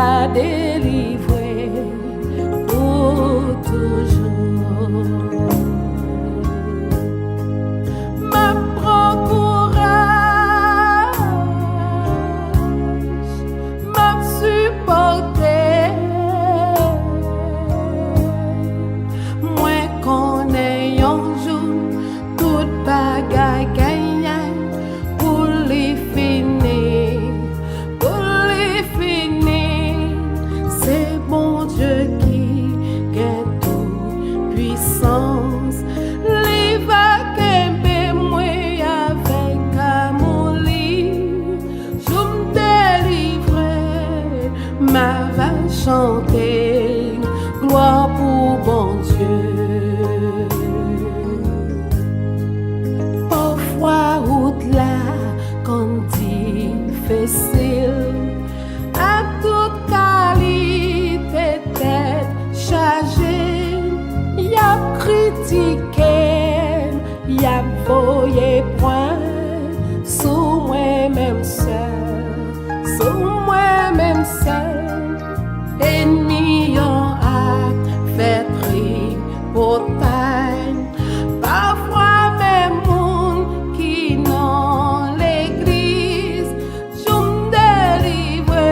m'a délivré pour toujours. Ma prend courage, m'a supporté. Moi connais un jour toute bagaille gagnée pour les finir, pour les finir. C'est bon Dieu qui gagne toute puissance. Les vagues moi avec amour, je me délivrer, ma va chanter gloire pour bon Dieu. Parfois route là quand difficile, à toute qualité tête chargée, y a critiqué, y a voyé point sous moi-même seul, sous moi-même seul. Ennemi a fait tripotaille, parfois même monde qui dans l'église, je me délivre,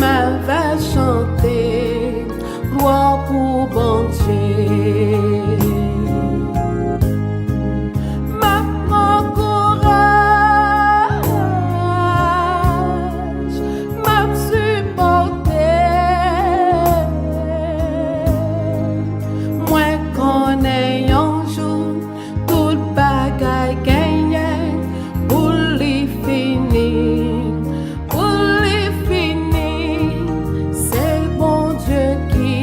ma va chanter gloire pour bon Dieu. Ma prend courage, m'a supporté. Moi connais un jour toute bagaille gagnée pour les finir, pour les finir. C'est bon Dieu qui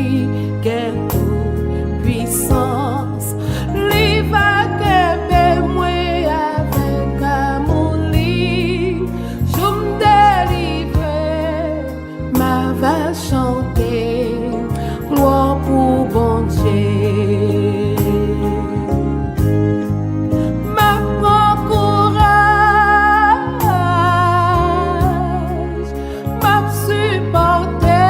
gagne toute puissance. Les vagues moi avec amour, je me délivrer, ma va chanter gloire pour bon Dieu. Ma prend courage, m'a supporté.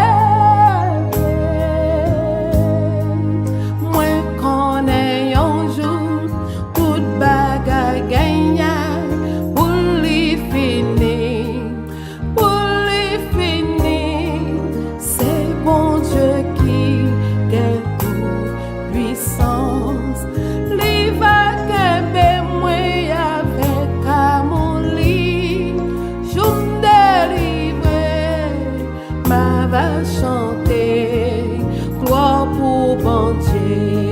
Moi connais un jour toute bagaille gagnée pour les finir, pour les finir. C'est bon Dieu qui gagne toute puissance. Les vagues moi avec amour, je me délivrer, ma va chanter gloire pour bon Dieu.